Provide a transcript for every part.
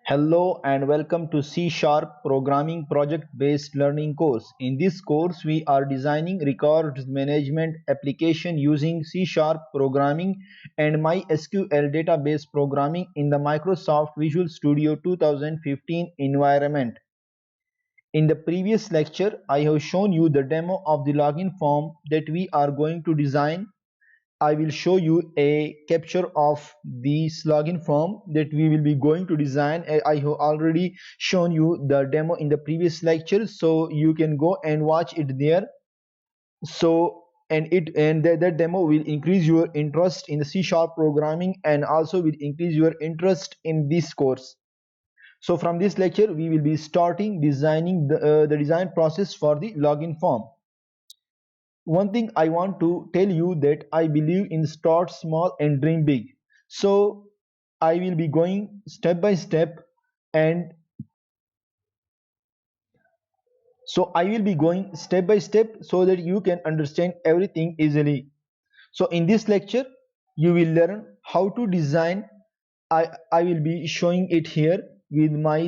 Hello and welcome to C Sharp Programming Project Based Learning course. In this course, we are designing records management application using C Sharp programming and MySQL database programming in the Microsoft Visual Studio 2015 environment. In the previous lecture, I have shown you the demo of the login form that we are going to design. I will show you a capture of this login form that we will be going to design. I have already shown you the demo in the previous lecture, so you can go and watch it there. So that demo will increase your interest in the C sharp programming and also will increase your interest in this course. So from this lecture we will be starting designing the design process for the login form. One thing I want to tell you that I believe in start small and dream big. So I will be going step by step, and I will be going step by step so that you can understand everything easily. So in this lecture you will learn how to design. I will be showing it here with my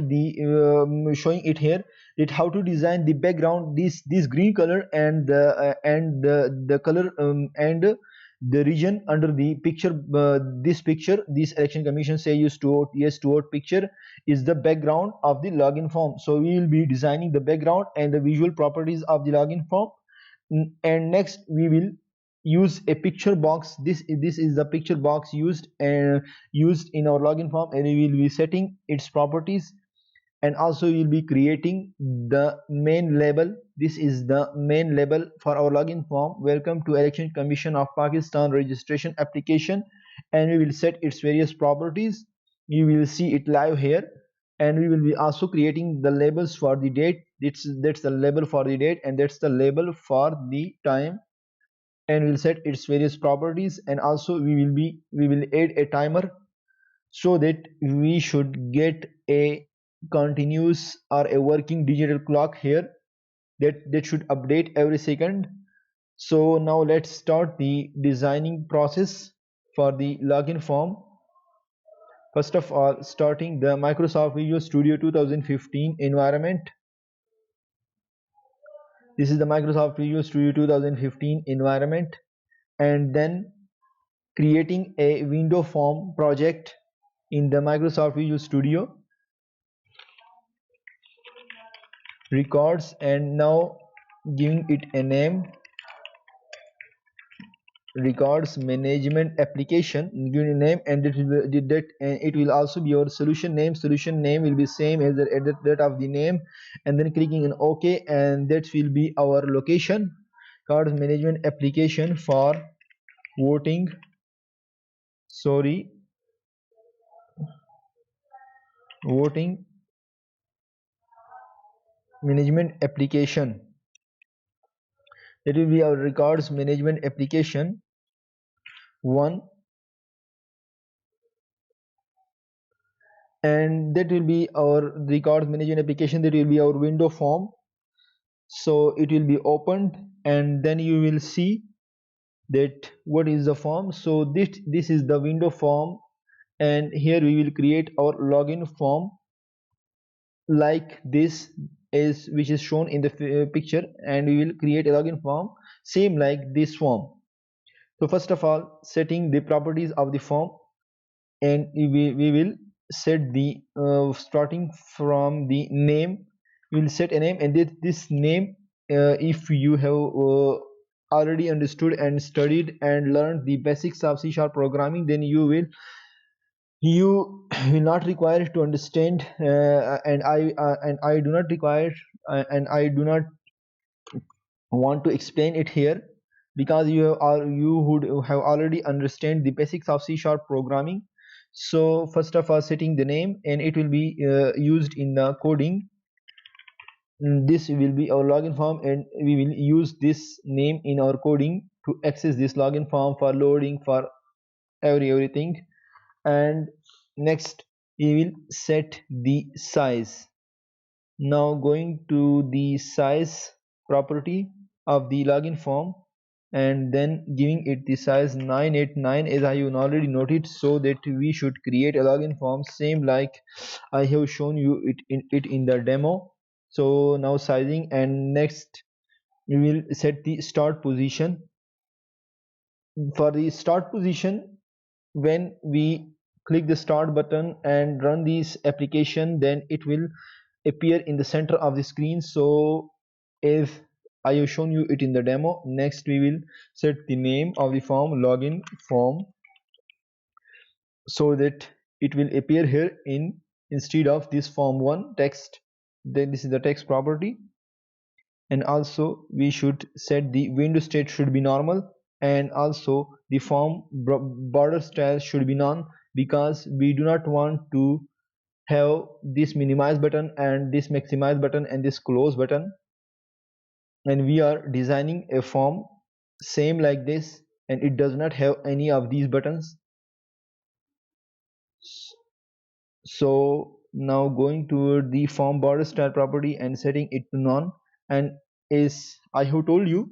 showing it here that how to design the background, this green color and the color and the region under the picture. This election commission say use to vote yes to vote picture is the background of the login form. So we will be designing the background and the visual properties of the login form. And next we will use a picture box. This is the picture box used in our login form, and we will be setting its properties, and also we will be creating the main label. This is the main label for our login form: welcome to election commission of Pakistan registration application, and we will set its various properties. You will see it live here. And we will be also creating the labels for the date. That's the label for the date, and that's the label for the time, and we'll set its various properties. And also we will add a timer so that we should get a continuous or a working digital clock here that should update every second. So now let's start the designing process for the login form. First of all, starting the Microsoft Visual Studio 2015 environment. This is the Microsoft Visual Studio 2015 environment, and then creating a window form project in the Microsoft Visual Studio records, and now giving it a name, records management application, giving a name, and it will also be your solution name. Solution name will be same as that of the name, and then clicking on OK, and that will be our location. Records management application for voting, sorry, voting management application. That will be our records management application 1, and that will be our records management application. That will be our window form. So it will be opened, and then you will see that what is the form. So this is the window form, and here we will create our login form like this, is which is shown in the picture, and we will create a login form same like this form. So first of all, setting the properties of the form, and we will set the starting from the name. We will set a name, and this name, if you have already understood and studied and learned the basics of C sharp programming, then you will not require to understand, and I do not require, and I do not want to explain it here, because you would have already understand the basics of C sharp programming. So first of all, setting the name, and it will be used in the coding. This will be our login form, and we will use this name in our coding to access this login form for loading, for everything. And next we will set the size. Now going to the size property of the login form, and then giving it the size 989 as I have already noted, so that we should create a login form same like I have shown you it in the demo. So now sizing, and next we will set the start position. For the start position, when we click the start button and run this application, then it will appear in the center of the screen. So if I have shown you it in the demo, next we will set the name of the form login form, so that it will appear here in instead of this form 1 text. Then this is the text property, and also we should set the window state should be normal, and also the form border style should be none, because we do not want to have this minimize button and this maximize button and this close button, and we are designing a form same like this and it does not have any of these buttons. So now going toward the form border style property and setting it to none, and as I have told you,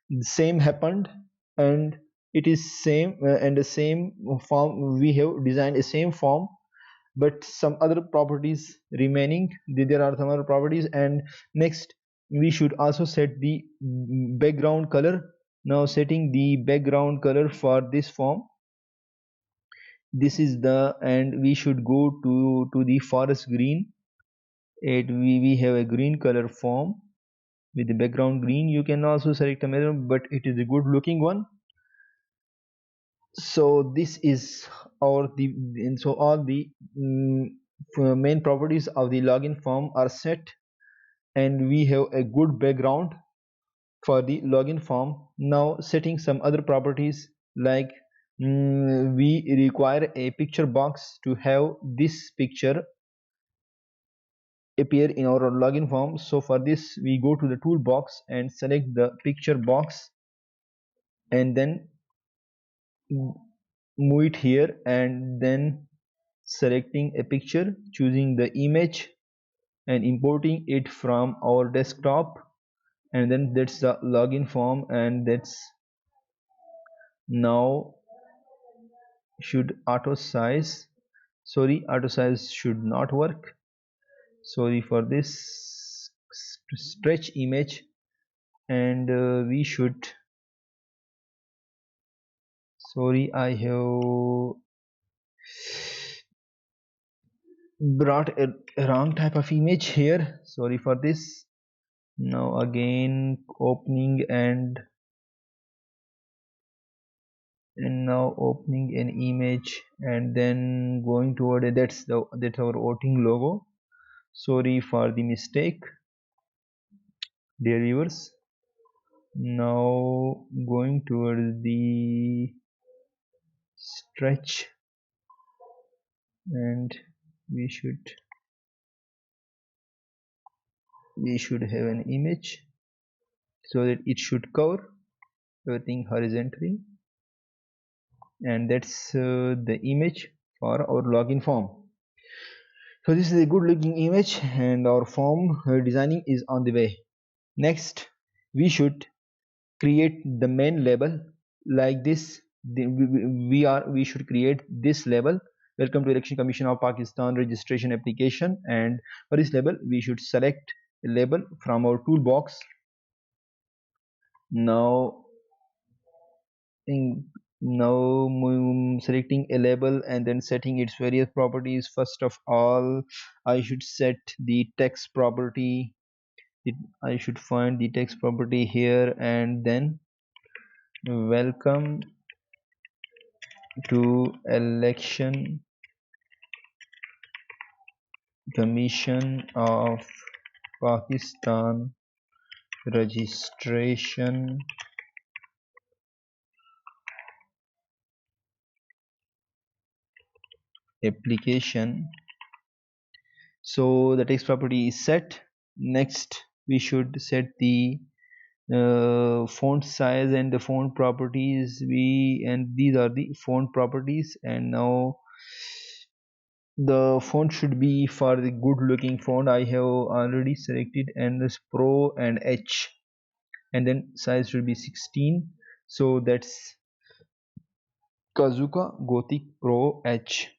the same happened, and it is same and the same form we have designed a same form, but some other properties remaining. There are some other properties, and next we should also set the background color. Now setting the background color for this form, this is the, and we should go to the forest green. We have a green color form with the background green. You can also select a mirror, but it is a good looking one. So this is our the and so all the main properties of the login form are set, and we have a good background for the login form. Now setting some other properties, like we require a picture box to have this picture appear in our login form. So for this we go to the toolbox and select the picture box, and then move it here, and then selecting a picture, choosing the image and importing it from our desktop, and then that's the login form. And that's now should auto size, sorry, auto size should not work, sorry for this, stretch image, and we should, sorry, I have brought a wrong type of image here, sorry for this. Now again opening and now opening an image, and then going toward it. That's our voting logo. Sorry for the mistake, dear viewers. Now going toward the stretch, and we should have an image so that it should cover everything horizontally, and that's the image for our login form. So this is a good looking image, and our form designing is on the way. Next we should create the main label like this. We should create this label: welcome to Election Commission of Pakistan registration application. And for this label we should select a label from our toolbox. Now selecting a label and then setting its various properties. First of all, I should set the text property. I should find the text property here, and then welcome to Election Commission of Pakistan registration application. So the text property is set. Next we should set the font size and the font properties. And these are the font properties, and now the font should be for the good looking font. I have already selected, and this Pro and H, and then size should be 16. So that's Kazuka Gothic Pro H.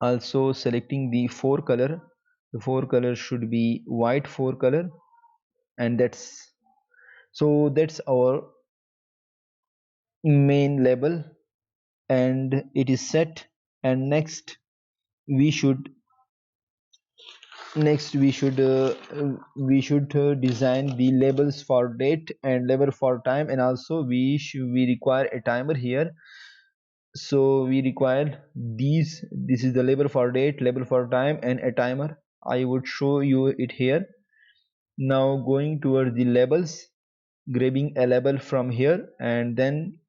Also selecting the four color. The four color should be white four color, and that's our main label, and it is set. And we should next we should design the labels for date and label for time, and also we require a timer here. So we require this is the label for date, label for time, and a timer. I would show you it here. Now going towards the labels, grabbing a label from here, and then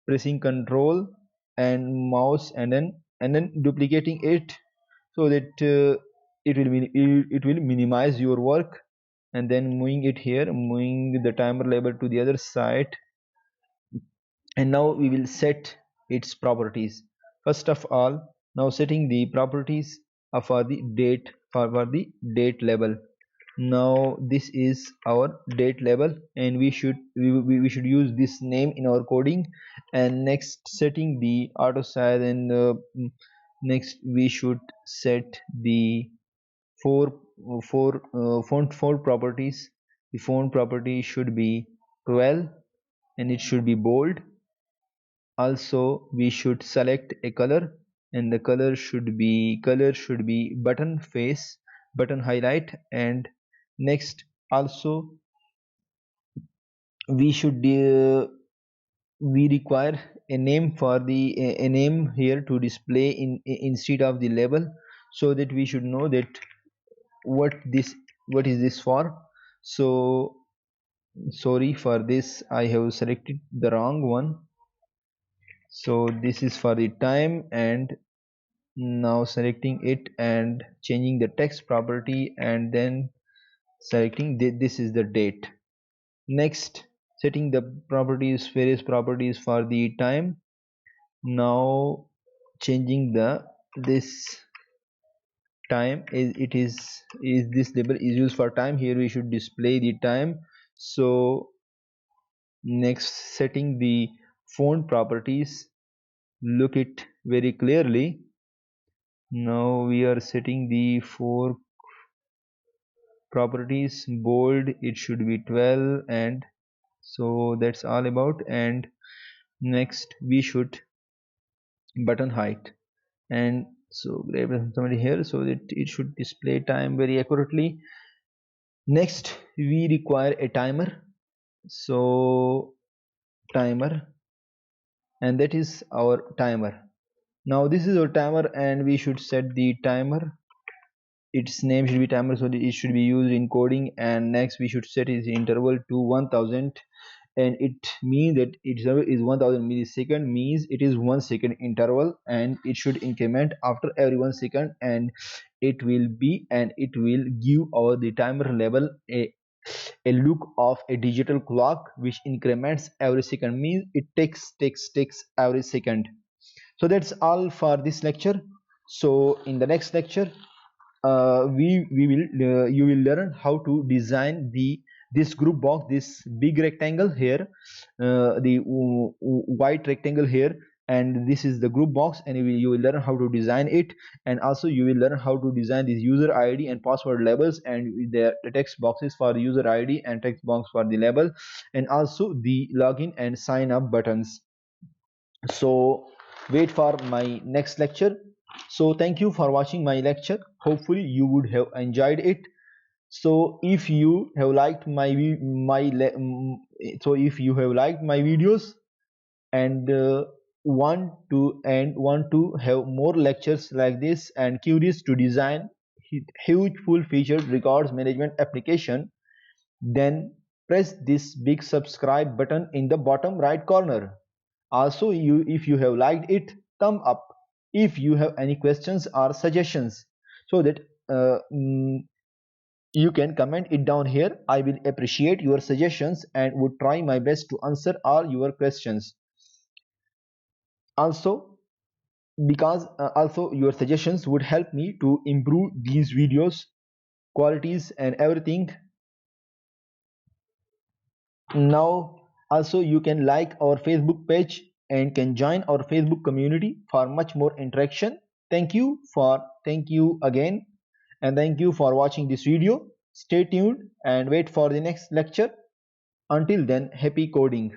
pressing control and mouse, and then duplicating it, so that it will minimize your work, and then moving it here, moving the timer label to the other side. And now we will set its properties. First of all, now setting the properties for the date, for the date label. Now this is our date label, and we should use this name in our coding. And next, setting the auto size, and next we should set the four font properties. The font property should be 12, and it should be bold. Also we should select a color, and the color should be button face, button highlight. And next, also we should we require a name for a name here to display instead of the label, so that we should know that what this what is this for. So sorry for this, I have selected the wrong one. So this is for the time, and now selecting it and changing the text property, and then selecting this is the date. Next, setting the various properties for the time. Now changing the this time, is this label is used for time. Here we should display the time. So next, setting the font properties, look it very clearly. Now we are setting the four properties. Bold, it should be 12, and so that's all about. And next we should button height, and so grab somebody here so that it should display time very accurately. Next we require a timer. So timer, and that is our timer. Now this is our timer, and we should set the timer. Its name should be timer, so that it should be used in coding. And next we should set its interval to 1000, and it means that its interval is 1000 millisecond, means it is 1 second interval, and it should increment after every 1 second. And it will give our the timer level a look of a digital clock which increments every second, means it takes every second. So that's all for this lecture. So in the next lecture, we will you will learn how to design this group box, this big rectangle here, the white rectangle here, and this is the group box, and you will learn how to design it. And also you will learn how to design this user id and password labels, and the text boxes for the user id and text box for the label, and also the login and sign up buttons. So wait for my next lecture. So thank you for watching my lecture. Hopefully you would have enjoyed it. So if you have liked if you have liked my videos, and want to have more lectures like this, and curious to design huge full featured records management application, then press this big subscribe button in the bottom right corner. Also, if you have liked it, thumb up. If you have any questions or suggestions, so that uh, mm, you can comment it down here. I will appreciate your suggestions and would try my best to answer all your questions. Also, because also your suggestions would help me to improve these videos qualities and everything. Now Also, you can like our Facebook page and can join our Facebook community for much more interaction. Thank you again, and thank you for watching this video. Stay tuned and wait for the next lecture. Until then, happy coding.